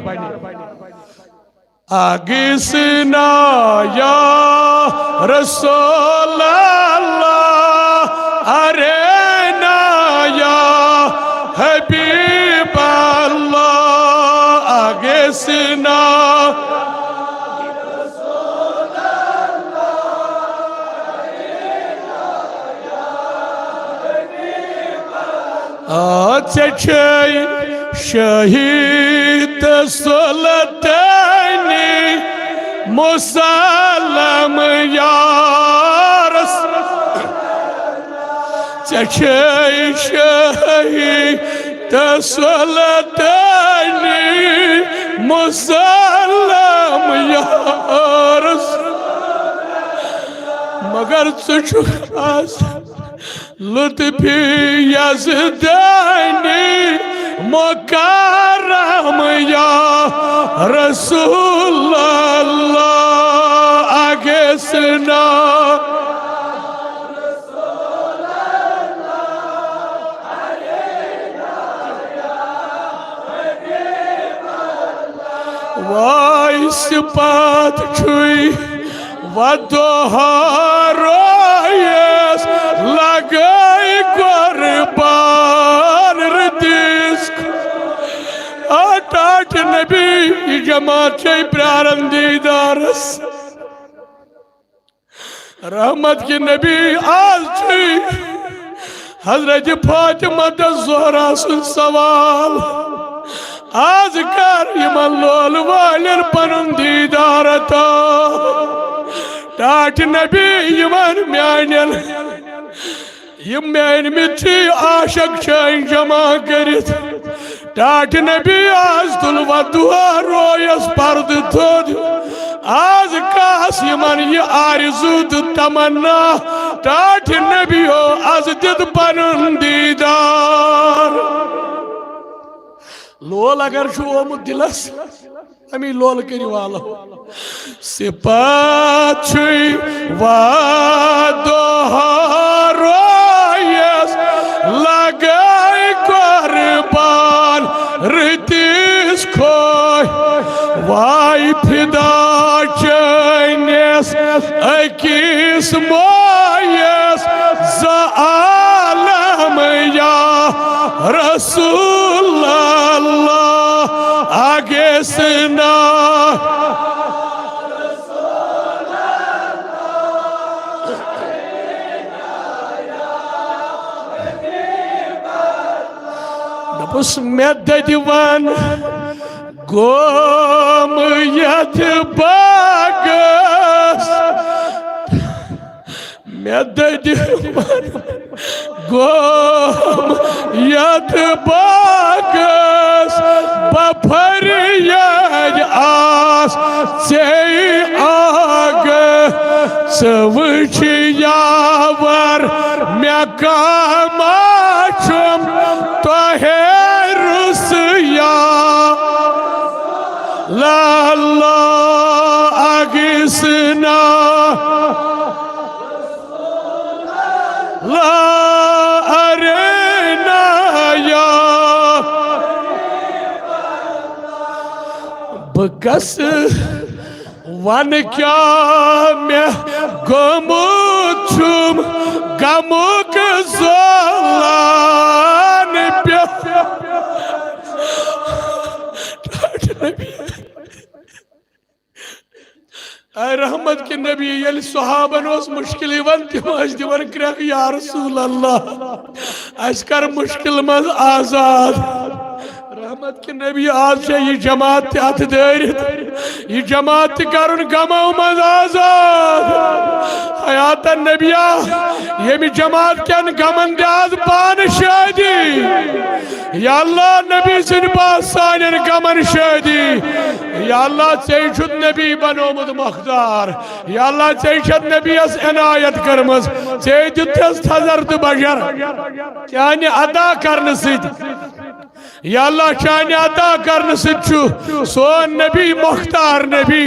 आगिसना या रसूल अल्लाह अरे ना या हबीब अल्लाह आगिसना शहीद सुल्तानी मुसलम यार शहीद सुल्तानी मुसलम यार मगर तुझ लुत्फी यज़दानी मुकर्रम या रसूल अल्लाह आगिसना वाइस पात छुई वदोहारोयस लगाई कुर्बान रदिस आठ नबी जमात प्रारन दीदारस रहमत के नबी आज हजरत फातिमा ज़हरा सुन सवाल आज कर यमन लोल वालन पनुन दीदार था टाट नबी यमन म्यानल यम म्यान मिठी आशक शाइन जमा करित टाट नबी आज तुल वदुआ रोयस पर्द थोद आज कास यमन ये आरज़ू तमन्ना टाट नबी हो आज दिद पनुन दीदार लोल अगर ओमुत दिलस अमी लोल करी वालो सिपात वादोहारोयस लगाई कुर्बान रदिस खोय वाई फिदा चैनिस अकिस मोयस ज़ आलम या रसूल अल्लाह आगिसना दपुस मे ददिवन गोम यथ बागस मे ददिवन गोम यथ बागस कामाचुम तो है रुसया लाला आगिसना ला अरेना या बकस वन क्या मैं गोमुचुम गमुक ज़ोलान पे रहमत के नबी ये सहाबन मुश्किल दिवन क्रक या रसूल अल्लाह अस कर मुश्किल मज आजाद रहमत के नबी आज ये जमात अथ दरित ये जमात कर गमो मज आजाद हयात नबिया ये जमात कन गमन आज पान शादी या अल्लाह नबी सिन पास सान गमन शादी या अल्लाह चेशुद नबी बनोमुद मखदार या अल्लाह चेशद नबी इनायत करमस चे दितस थजर तो बशर चाने अदा करने सिद या अल्लाह चाने अदा करने सिद सोन नबी मुख्तार नबी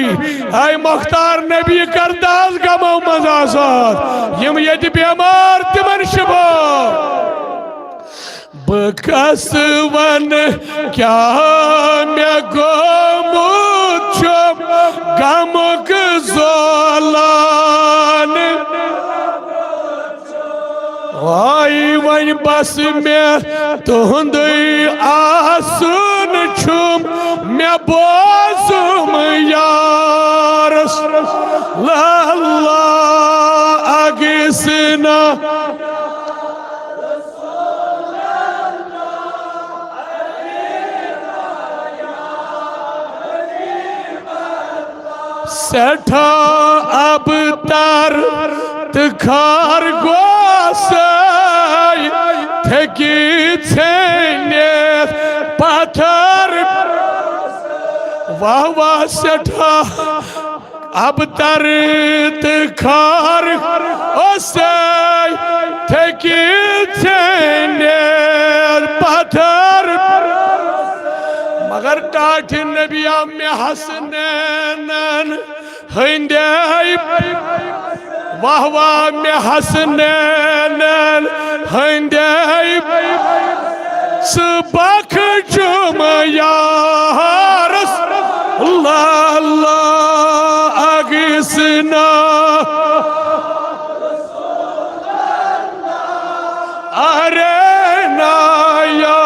हाय मुख्तार नबी करदास गमो मजासात यम यदि बेमार तिमन शिफा बकस वन क्या मैं गोमुचुम गमुक ज़ोलान वाई वन बस में तुहंद आसन छुम मैं बोजुम यारस लल्ला आगिसना सठा अब तर तखार गोसाई थकी छेने पत्थर वाह वाह सठा अब तर तखार गोसाई थकी छेने पत्थर मगर टाठ नबिया में हसनैन हंदे वाह वाह में हसनैन हंदे सबक जुम यारस अल्लाह आगिसना अरे नाया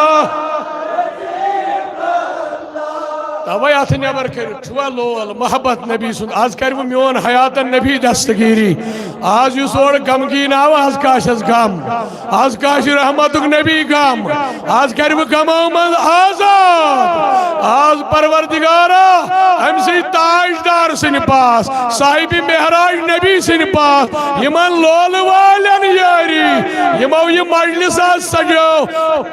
तवे अथ नबर कर लोल मोहब्बत नबी सुन आज कर मोन हयात नबी दस्तगीरी आज युस और गमगीन आव आज काशस गम आज काश रहमत नबी गम आज कर गमो मन आजाद आज परवरदिगारा हमसे ताजदार सिन पास साहिब मेहराज नबी सिन पास यमन लोल वालन यारी यमो ये मजलिस सजो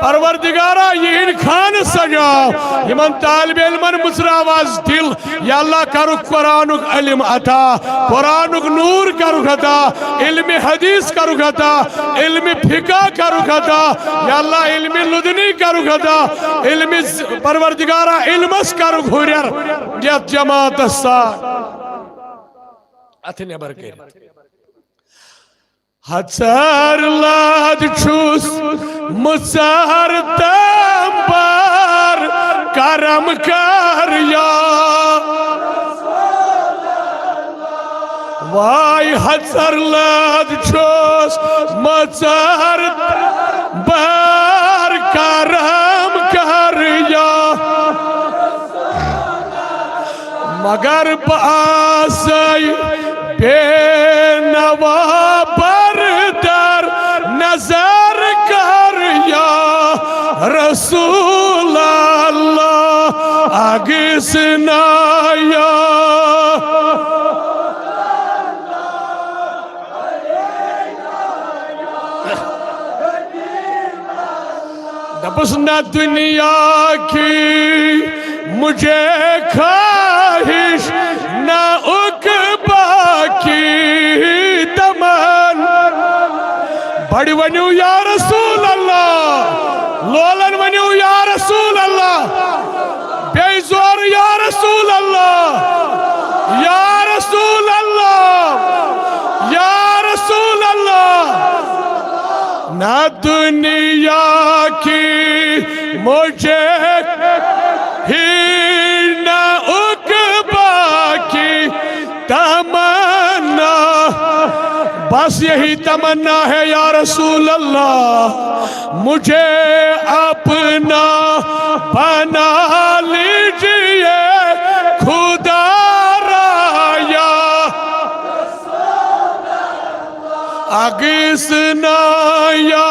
परवरदिगारा ये खान सजो यमन तालिब इल्मन मुसरावाज दिल या अल्लाह करुक कुरानुक इल्म अता कुरानुक नूर करुक अता इल्म हदीस करुक अता इल्म फिका करुक अता या अल्लाह इल्म लुदनी करुक अता इल्म परवरदिगारा इल्मस करुक हुरियर जत जमात सा अथ नबर के हसर लाद छुस मुसर तंबर करम कर या वाई हसर लाद छुस मुसर तंबर करम कर या मगर बासई बेनवा बरदर नजर कर या रसूल अल्लाह आगिसना या दबस न दुनिया की मुझे ख्वाहिश न उकबा की तमन गोड़ वन्यू या रसूल अल्लाह लोलन वन्यू या रसूल अल्लाह बेजोर या रसूल अल्लाह या रसूल अल्लाह या रसूल अल्लाह ना दुनिया की मुझे ही ना उकबा की तमन्ना बस यही तमन्ना है या रसूल अल्लाह मुझे अपना बना लीजिए खुदा राया अगिसना या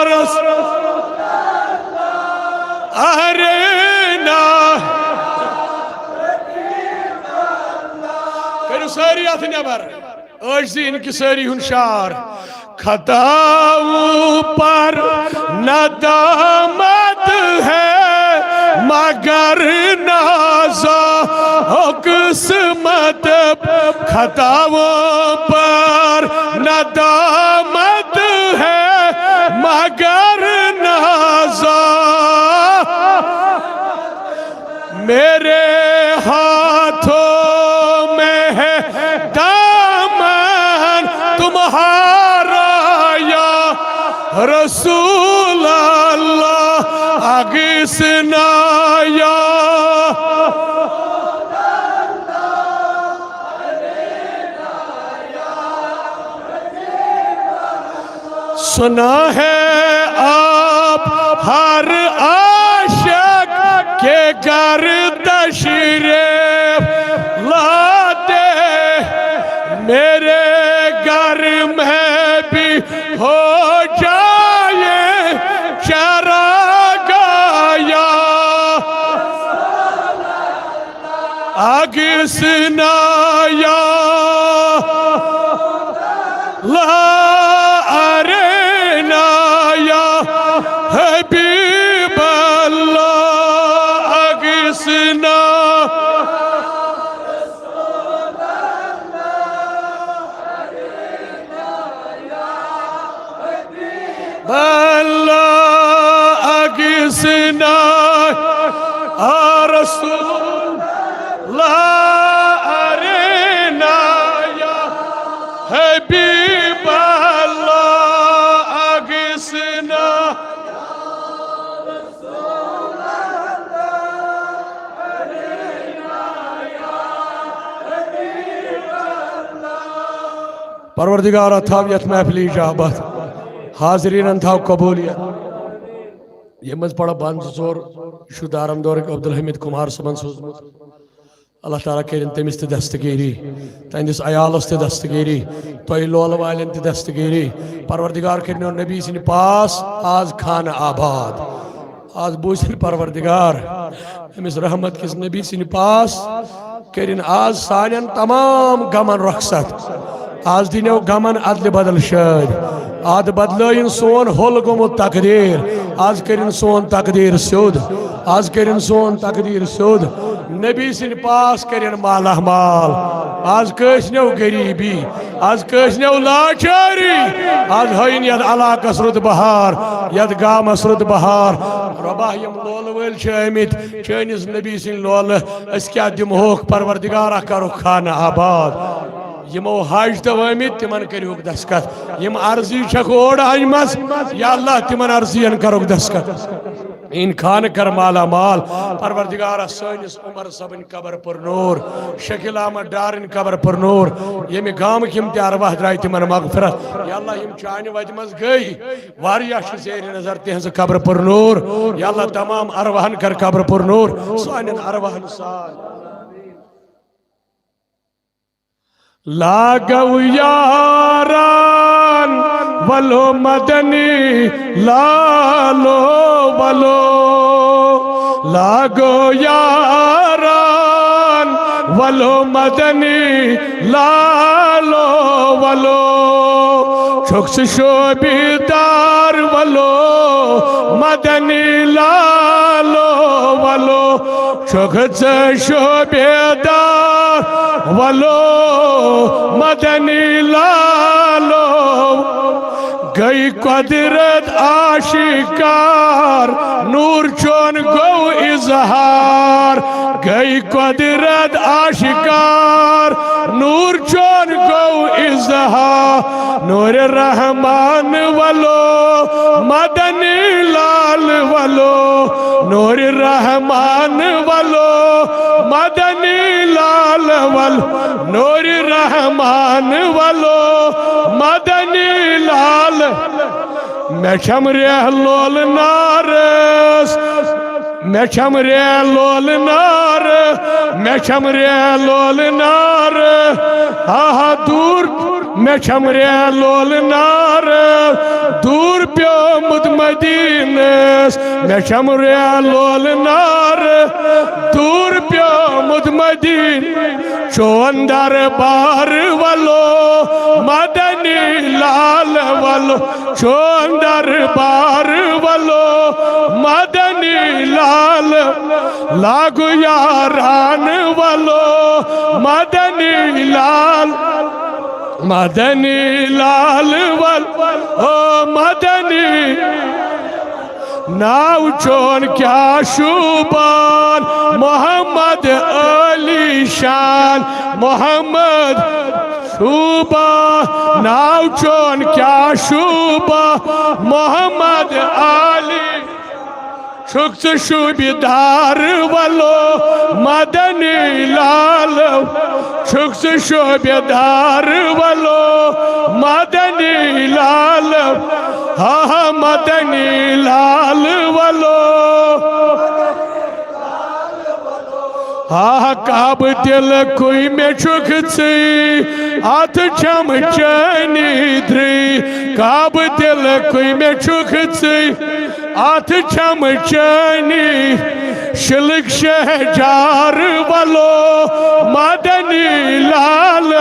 रसूल अरे ना करो सारी अथ नबर अर्जी इनकी सारी हुनशार खताओं पर नदामत है मगर नाज़ा किस्मत खताओं पर नदामत है मगर नाज़ा मेरे हाथों में है दामन तुम्हारा या रसूल अल्लाह अगिसना या सुना है आप हर आशिक के घर तशरीफ लाते मेरे घर में भी हो जाए चरागाया अगिसना या ला अरेना या हबीब अल्लाह अगिसना अल्लाह अगिसना रसूल ला अरेना या हबीब अल्लाह अगिसना परवरदिगार था यथ महफिल इजाबत हाजरीन था कबूलियत ये मज पड़ा बंद जोर शुदारम दौर अब्दुल हमीद कुमार सबन सोजमुत अल्लाह ताला कर तमिस दस्तगीरी तहदिस अयालस दस्तगीरी तुह लोल वाल दस्तगीरी परवरदिगार कर नबी सिंह पास आज खान आबाद आज बूझन परवरदिगार अमिस रहमत किस नबी सिंह पास कर आज सान तमाम गमन रखसत आज दिनो गमन अदल बदल शाद आज बदल सोन होल गोमुत तकदीर आज कर सोन तकदीर स्योद आज कर सोन तकदीर स्योद नबी सिंह पास कर माला माल आज कसनो गरीबी आज कसनो लाचारी आज हईन यद अलाकस रुद बहार यद गामस रुद बहार रबा यम लोल वल आमित चनिस नबी सिंह लोल अस क्या दिमहोक परवरदिगार करो खाना आबाद यमो हज तो आमित तिमन करो दस्खत यम अर्जी छक ओड हज मस या अल्लाह तिमन अर्जियन करो दस्खत इन खान कर माला माल परवरदिगार सनिस उमर सबन कबर पर नूर शकील अहमद डारिन कबर पर नूर यम गाम किम ते अरवाह द्राय तिमन मगफिरत या अल्लाह यम चान वत मज गई वारिया शेर नजर तिहंज कबर पर नूर या अल्लाह तमाम अरवाहन कर कबर पर नूर सानन अरवाहन साल लागव यारान वलो मदनी लालो वलो लागो यारान वलो मदनी लालो वलो छोक्स शोबीदार वलो मदनी लालो वलो छोक्स शोबीदार वलो मदनी लालो गई कुदरत आशिकार नूर चोन गो इजहार गई कुदरत आशिकार नूर चोन गो इजहार नूर रहमान वलो मदनी लाल वलो नूर रहमान वलो मदनी लाल वलो नूर रहमान वलो मदनी लाल मैं लोल नारस मैं लोल नार मैं लोल नार हा दूर मैं लोल नार दूर प्यो मुदमदीनस मैं लोल नार दूर प्यो मुदमदीन चोन दरबार वलो मदनी लाल वलो चोन दरबार वलो मदनी लाल लागू यारान वलो मदनी लाल वल ओ मदनी नाव चोन क्या शुबान मोहम्मद अली शान मोहम्मद शुबा नाव चोन क्या शुबा मोहम्मद अली शुक्स शुबेदार वलो मदनी लाल शुक्स शुबेदार वलो मदनी लाल हा मदनी लाल वलो हा काब दिल कोई में चुक आत चम चनी द्री काब दिल कोई में चुक आत चम चनी शिलक शहजार वलो मदनी लाल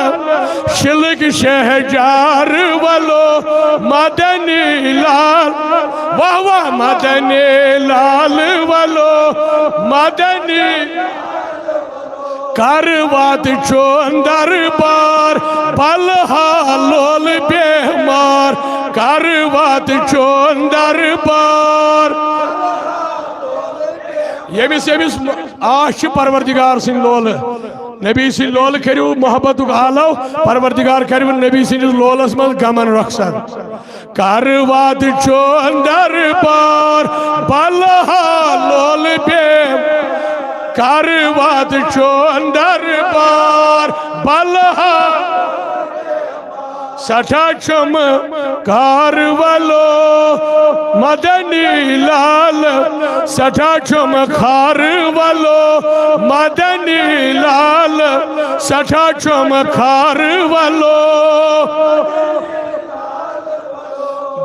शिलक शहजार वलो मदनी लाल वाह वाह मदनी लाल वलो मदनी करवात चोन दरबार बलहा लोल बेमार करवात चोन दरबार यमिस आश परवरदिगार सिंह लोल नबी सिंह लोल करू मोहब्बत आलो परवरदिगार करू नबी सिंह लोलस मज गमन रखसर करवात चोन दरबार बलहा लोल बेमार करवात चोन दरबार बलहा सठा चम कारवलो मदनी लाल सठा चम खारवलो मदनी लाल सठा चम खारवलो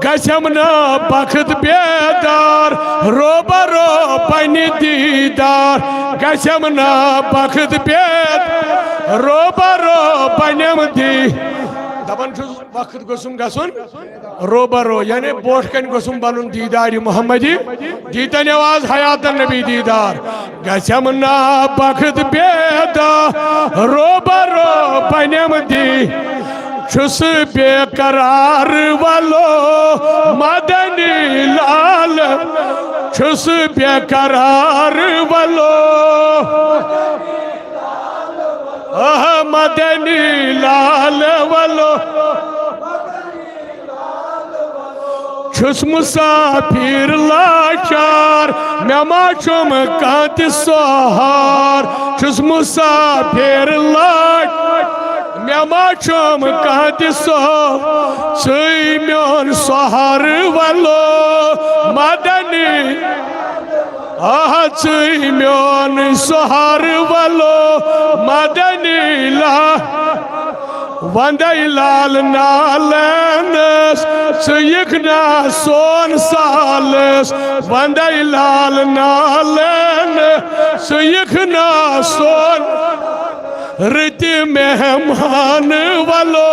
गशमना बखत बेदार रोबरो पनी दीदार गशमना बखत बेद रोबरो पनम दी दपन वक्त गसुम गसुन रोबरो यानी बोट कन गसुम बनन दीदार मोहम्मदी दीतन आवाज हयात नबी दीदार गशमना बखत बेदार रोबरो पनम दी छुस बेकरार वलो मदनी लाल छुस बेकरार वलो मदनी लाल वलो छुस मुसाफिर लाचार मेमा चुम कांत सोहार छुस मुसाफिर लाचार मेमा चुम कांत सो सुई म्योन सोहार वलो मदनी सुई म्योन सोहार वलो मदनी ला वंदई लाल नालनस सुयखना सोन सालस वंदई लाल नालन सुयखना सोन रित मेहमान वलो